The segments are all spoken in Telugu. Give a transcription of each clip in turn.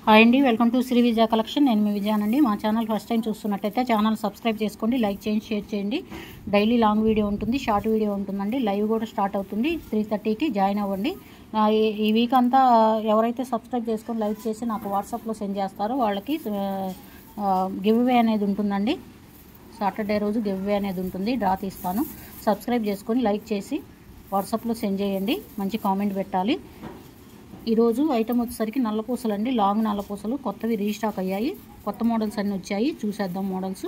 హాయ్ అండి, welcome to Shri Vijaya collection. నేను మీ విజయానండి. మా ఛానల్ ఫస్ట్ టైం చూస్తున్నట్టయితే ఛానల్ సబ్స్క్రైబ్ చేసుకోండి, లైక్ చేయండి, షేర్ చేయండి. డైలీ లాంగ్ వీడియో ఉంటుంది, షార్ట్ వీడియో ఉంటుందండి. లైవ్ కూడా స్టార్ట్ అవుతుంది 3:30కి. జాయిన్ అవ్వండి. ఈ వీక్ అంతా ఎవరైతే సబ్స్క్రైబ్ చేసుకొని లైక్ చేసి నాకు వాట్సాప్లో సెండ్ చేస్తారో వాళ్ళకి గివ్ అవే అనేది ఉంటుందండి. సాటర్డే రోజు గివ్ అవే అనేది ఉంటుంది, డ్రా తీస్తాను. సబ్స్క్రైబ్ చేసుకొని లైక్ చేసి వాట్సాప్లో సెండ్ చేయండి, మంచి కామెంట్ పెట్టాలి. ఈరోజు ఐటమ్ వచ్చేసరికి నల్లపూసలు అండి, లాంగ్ నల్లపూసలు కొత్తవి రీస్టాక్ అయ్యాయి. కొత్త మోడల్స్ అన్నీ వచ్చాయి, చూసేద్దాం మోడల్స్.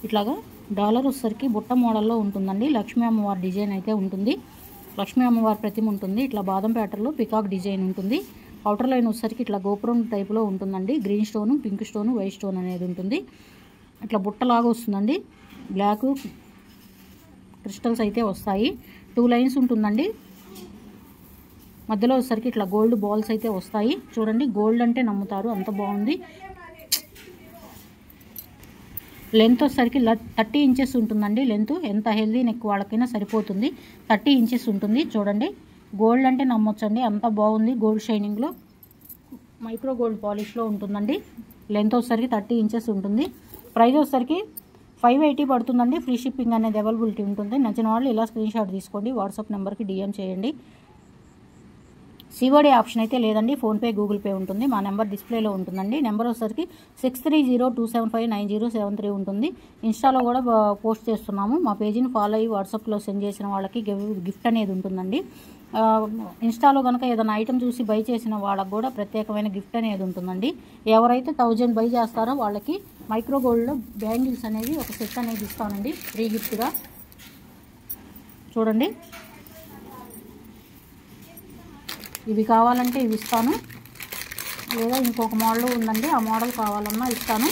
ఇట్లాగా డాలర్ వచ్చేసరికి బుట్ట మోడల్లో ఉంటుందండి. లక్ష్మీ అమ్మవారి డిజైన్ అయితే ఉంటుంది, లక్ష్మీ అమ్మవారి ప్రతిమ ఉంటుంది. ఇట్లా బాదం ప్యాటర్న్లో పికాక్ డిజైన్ ఉంటుంది. అవుటర్ లైన్ వచ్చేసరికి ఇట్లా గోపురం టైప్లో ఉంటుందండి. Green stone, pink stone, white stone అనేది ఉంటుంది. ఇట్లా బుట్టలాగా వస్తుందండి. బ్లాక్ క్రిస్టల్స్ అయితే వస్తాయి. 2 లైన్స్ ఉంటుందండి. మధ్యలో వచ్చేసరికి ఇట్లా గోల్డ్ బాల్స్ అయితే వస్తాయి. చూడండి, గోల్డ్ అంటే నమ్ముతారు, అంత బాగుంది. లెంత్ వచ్చేసరికి 30 ఇంచెస్ ఉంటుందండి. లెంత్ ఎంత హెల్దీ నెక్ వాళ్ళకైనా సరిపోతుంది. 30 ఇంచెస్ ఉంటుంది. చూడండి, గోల్డ్ అంటే నమ్మొచ్చండి, అంత బాగుంది. గోల్డ్ షైనింగ్లో మైక్రో గోల్డ్ పాలిష్లో ఉంటుందండి. లెంత్ వచ్చేసరికి 30 ఇంచెస్ ఉంటుంది. ప్రైస్ వచ్చేసరికి 580 పడుతుందండి. ఫ్రీ షిప్పింగ్ అనేది అవైలబిలిటీ ఉంటుంది. నచ్చిన వాళ్ళు ఇలా స్క్రీన్ షాట్ తీసుకోండి, వాట్సాప్ నెంబర్కి డిఎం చేయండి. సిఓడి ఆప్షన్ అయితే లేదండి, ఫోన్పే, గూగుల్ పే ఉంటుంది. మా నెంబర్ డిస్ప్లేలో ఉంటుందండి. నెంబర్ వచ్చేసరికి 6302759073 ఉంటుంది. ఇన్స్టాలో కూడా పోస్ట్ చేస్తున్నాము. మా పేజీని ఫాలో అయ్యి వాట్సాప్లో సెండ్ చేసిన వాళ్ళకి గిఫ్ట్ అనేది ఉంటుందండి. ఇన్స్టాలో కనుక ఏదైనా ఐటమ్ చూసి బై చేసిన వాళ్ళకి కూడా ప్రత్యేకమైన గిఫ్ట్ అనేది ఉంటుందండి. ఎవరైతే 1000 బై చేస్తారో వాళ్ళకి మైక్రో గోల్డ్లో బ్యాంగిల్స్ అనేది ఒక సెట్ అనేది ఇస్తానండి ఫ్రీ గిఫ్ట్గా. చూడండి, ఇవి కావాలంటే ఇవి ఇస్తాను, లేదా ఇంకొక మోడల్ ఉందండి, ఆ మోడల్ కావాలన్నా ఇస్తాను.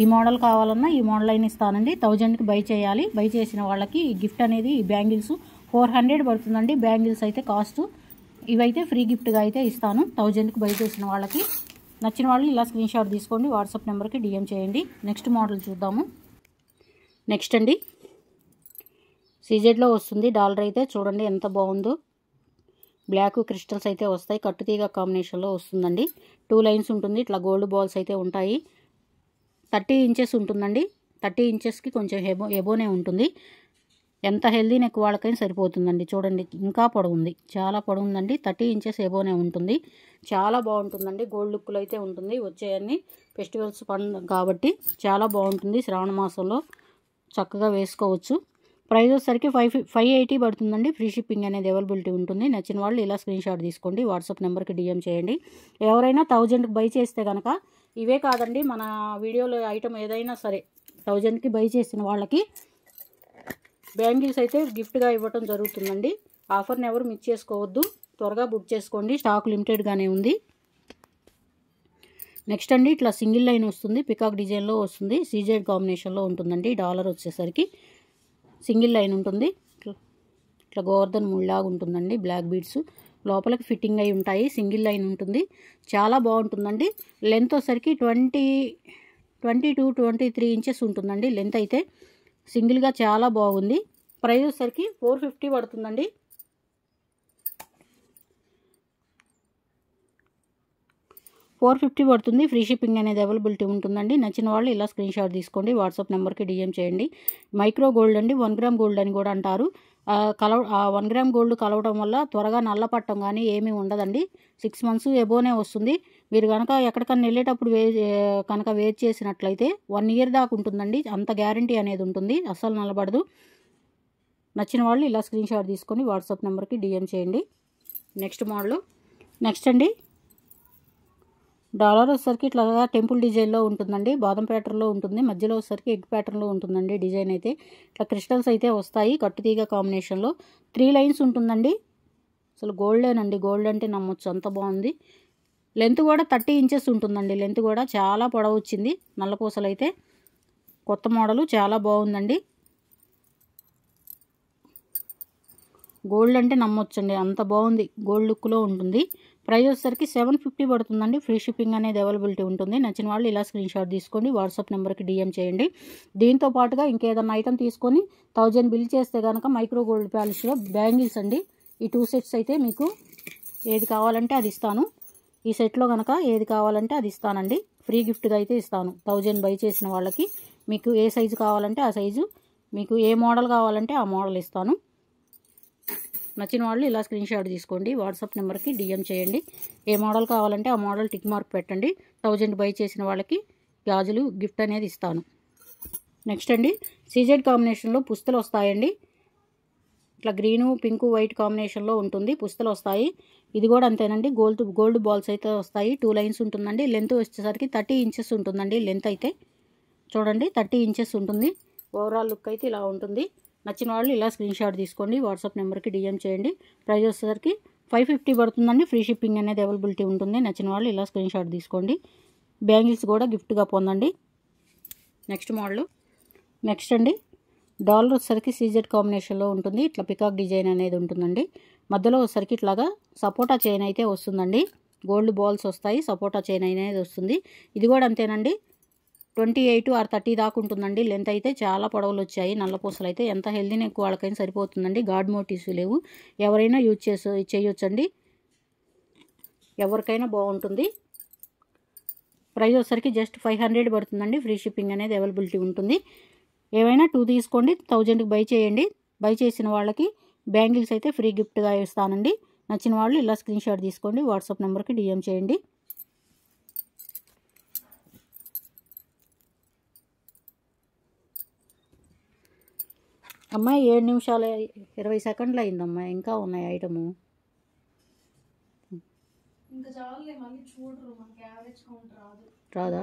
ఈ మోడల్ కావాలన్నా ఈ మోడల్ అయినా ఇస్తానండి. 1000కి బై చేయాలి. బై చేసిన వాళ్ళకి ఈ గిఫ్ట్ అనేది, ఈ బ్యాంగిల్స్ 400 పడుతుందండి. బ్యాంగిల్స్ అయితే కాస్ట్, ఇవైతే ఫ్రీ గిఫ్ట్గా అయితే ఇస్తాను 1000కి బై చేసిన వాళ్ళకి. నచ్చిన వాళ్ళు ఇలా స్క్రీన్ షాట్ తీసుకోండి, వాట్సాప్ నెంబర్కి డిఎం చేయండి. నెక్స్ట్ మోడల్ చూద్దాము. నెక్స్ట్ అండి, సీజెడ్లో వస్తుంది. డాలర్ అయితే చూడండి ఎంత బాగుందో. బ్లాక్ క్రిస్టల్స్ అయితే వస్తాయి, కట్టుతీగ కాంబినేషన్లో వస్తుందండి. 2 లైన్స్ ఉంటుంది. ఇట్లా గోల్డ్ బాల్స్ అయితే ఉంటాయి. 30 ఇంచెస్ ఉంటుందండి. 30 ఇంచెస్కి కొంచెం ఎబోనే ఉంటుంది. ఎంత హెల్దీ నెక్ వాళ్ళకైనా సరిపోతుందండి. చూడండి, ఇంకా పొడవుంది, చాలా పొడవుందండి. 30 ఇంచెస్ ఎబోనే ఉంటుంది. చాలా బాగుంటుందండి. గోల్డ్ లుక్లో అయితే ఉంటుంది. వచ్చేయన్నీ ఫెస్టివల్స్ పండుగ కాబట్టి చాలా బాగుంటుంది. శ్రావణ మాసంలో చక్కగా వేసుకోవచ్చు. ప్రైస్ వచ్చేసరికి 580 పడుతుందండి. ఫ్రీ షిప్పింగ్ అనేది అవైలబిలిటీ ఉంటుంది. నచ్చిన వాళ్ళు ఇలా స్క్రీన్ షాట్ తీసుకోండి, వాట్సాప్ నెంబర్కి డిఎం చేయండి. ఎవరైనా 1000కి బై చేస్తే కనుక, ఇవే కాదండి, మన వీడియోలో ఐటమ్ ఏదైనా సరే 1000కి బై చేసిన వాళ్ళకి బ్యాంగిల్స్ అయితే గిఫ్ట్గా ఇవ్వటం జరుగుతుందండి. ఆఫర్ని ఎవరు మిస్ చేసుకోవద్దు, త్వరగా బుక్ చేసుకోండి. స్టాక్ లిమిటెడ్గానే ఉంది. నెక్స్ట్ అండి, ఇట్లా సింగిల్ లైన్ వస్తుంది, పికాక్ డిజైన్లో వస్తుంది. సీజెడ్ కాంబినేషన్లో ఉంటుందండి. డాలర్ వచ్చేసరికి సింగిల్ లైన్ ఉంటుంది. ఇట్లా గోవర్ధన్ ముళ్ళలాగా ఉంటుందండి. బ్లాక్ బీడ్స్ లోపలికి ఫిట్టింగ్ అయి ఉంటాయి. సింగిల్ లైన్ ఉంటుంది. చాలా బాగుంటుందండి. లెంత్ వచ్చేసరికి 22-23 ఇంచెస్ ఉంటుందండి. లెంత్ అయితే సింగిల్గా చాలా బాగుంది. ప్రైస్ వచ్చేసరికి 450 పడుతుందండి. $450 పడుతుంది. ఫ్రీ షిప్పింగ్ అనేది అవైలబిలిటీ ఉంటుందండి. నచ్చిన వాళ్ళు ఇలా స్క్రీన్ షాట్ తీసుకోండి, వాట్సాప్ నెంబర్కి డిఎం చేయండి. మైక్రో గోల్డ్ అండి, 1 గ్రామ్ గోల్డ్ అని కూడా అంటారు. 1 గ్రామ్ గోల్డ్ కలవడం వల్ల త్వరగా నల్ల పట్టం కానీ ఏమీ ఉండదండి. 6 మంత్స్ ఎబోనే వస్తుంది. మీరు కనుక ఎక్కడికన్నా వెళ్ళేటప్పుడు కనుక వేర్ చేసినట్లయితే 1 ఇయర్ దాకా ఉంటుందండి. అంత గ్యారంటీ అనేది ఉంటుంది, అస్సలు నల్లబడదు. నచ్చిన వాళ్ళు ఇలా స్క్రీన్ షాట్ తీసుకొని వాట్సాప్ నెంబర్కి డిఎం చేయండి. Next model. నెక్స్ట్ అండి, డాలర్ వచ్చేసరికి ఇట్లా టెంపుల్ డిజైన్లో ఉంటుందండి. బాదం ప్యాటర్న్లో ఉంటుంది. మధ్యలో వచ్చేసరికి ఎగ్ ప్యాటర్న్లో ఉంటుందండి. డిజైన్ అయితే ఇట్లా క్రిస్టల్స్ అయితే వస్తాయి, కట్టుతీగ కాంబినేషన్లో. 3 లైన్స్ ఉంటుందండి. అసలు గోల్డేనండి, గోల్డ్ అంటే నమ్మొచ్చు, అంత బాగుంది. లెంత్ కూడా 30 ఇంచెస్ ఉంటుందండి. లెంత్ కూడా చాలా పొడవు వచ్చింది. నల్లపూసలు అయితే కొత్త మోడలు, చాలా బాగుందండి. గోల్డ్ అంటే నమ్మొచ్చండి, అంత బాగుంది. గోల్డ్ లుక్లో ఉంటుంది. ప్రైస్ వచ్చేసరికి 750 పడుతుందండి. ఫ్రీ షిప్పింగ్ అనేది అవైలబిలిటీ ఉంటుంది. నచ్చిన వాళ్ళు ఇలా స్క్రీన్ షాట్ తీసుకోండి, వాట్సాప్ నెంబర్కి డిఎం చేయండి. దీంతో పాటుగా ఇంకేదన్నా ఐటమ్ తీసుకొని 1000 బిల్ చేస్తే కనుక మైక్రో గోల్డ్ పాలిష్లో బ్యాంగిల్స్ అండి, ఈ 2 సెట్స్ అయితే మీకు ఏది కావాలంటే అది ఇస్తాను. ఈ సెట్లో కనుక ఏది కావాలంటే అది ఇస్తానండి. ఫ్రీ గిఫ్ట్గా అయితే ఇస్తాను. 1000 బై చేసిన వాళ్ళకి మీకు ఏ సైజు కావాలంటే ఆ సైజు, మీకు ఏ మోడల్ కావాలంటే ఆ మోడల్ ఇస్తాను. నచ్చిన వాళ్ళు ఇలా స్క్రీన్ షాట్ తీసుకోండి. వాట్సాప్ నెంబర్కి డిఎం చేయండి. ఏ మోడల్ కావాలంటే ఆ మోడల్ టిక్ మార్క్ పెట్టండి. 1000 బై చేసిన వాళ్ళకి గాజులు గిఫ్ట్ అనేది ఇస్తాను. నెక్స్ట్ అండి, సీజెడ్ కాంబినేషన్లో పుస్తలు వస్తాయండి. ఇట్లా గ్రీను పింకు వైట్ కాంబినేషన్లో ఉంటుంది, పుస్తలు వస్తాయి. ఇది కూడా అంతేనండి, గోల్డ్ బాల్స్ అయితే వస్తాయి. 2 లైన్స్ ఉంటుందండి. లెంత్ వచ్చేసరికి 30 ఇంచెస్ ఉంటుందండి. లెంత్ అయితే చూడండి 30 ఇంచెస్ ఉంటుంది. ఓవరాల్ లుక్ అయితే ఇలా ఉంటుంది. నచ్చిన వాళ్ళు ఇలా స్క్రీన్ షాట్ తీసుకోండి. వాట్సాప్ నెంబర్కి డిఎం చేయండి. ప్రైస్ వచ్చేసరికి 550 పడుతుందండి. ఫ్రీ షిప్పింగ్ అనేది అవైలబిలిటీ ఉంటుంది. నచ్చిన వాళ్ళు ఇలా స్క్రీన్ షాట్ తీసుకోండి. బ్యాంగిల్స్ కూడా గిఫ్ట్గా పొందండి. నెక్స్ట్ అండి, డాలర్ వచ్చేసరికి సీజెడ్ కాంబినేషన్లో ఉంటుంది. ఇట్లా పికాక్ డిజైన్ అనేది ఉంటుందండి. మధ్యలో వచ్చేసరికి ఇట్లాగా సపోటా చైన్ అయితే వస్తుందండి. గోల్డ్ బాల్స్ వస్తాయి, సపోటా చైన్ అనేది వస్తుంది. ఇది కూడా అంతేనండి, 28 or 30 దాకా ఉంటుందండి. లెంత్ అయితే చాలా పొడవులు వచ్చాయి. నల్లపూసలు అయితే ఎంత హెల్దీ నెక్ వాళ్ళకైనా సరిపోతుందండి. గాడ్ మోటివ్స్ లేవు, ఎవరైనా యూజ్ చేయొచ్చండి. ఎవరికైనా బాగుంటుంది. ప్రైస్ వచ్చేసరికి జస్ట్ 500 పడుతుందండి. ఫ్రీ షిప్పింగ్ అనేది అవైలబిలిటీ ఉంటుంది. ఏవైనా 2 తీసుకోండి, 1000కి బై చేయండి. బై చేసిన వాళ్ళకి బ్యాంగిల్స్ అయితే ఫ్రీ గిఫ్ట్గా ఇస్తానండి. నచ్చిన వాళ్ళు ఇలా స్క్రీన్ షాట్ తీసుకోండి. వాట్సాప్ నెంబర్కి డిఎం చేయండి. అమ్మాయి 7 నిమిషాలు 20 సెకండ్లు అయిందమ్మా, ఇంకా ఉన్నాయి ఐటము. రాదా?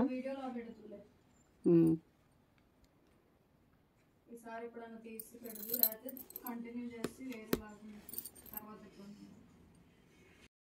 ఈసారి ఎప్పుడైనా తీసి పెడదు, లేకపోతే కంటిన్యూ చేసి వేరే తర్వాత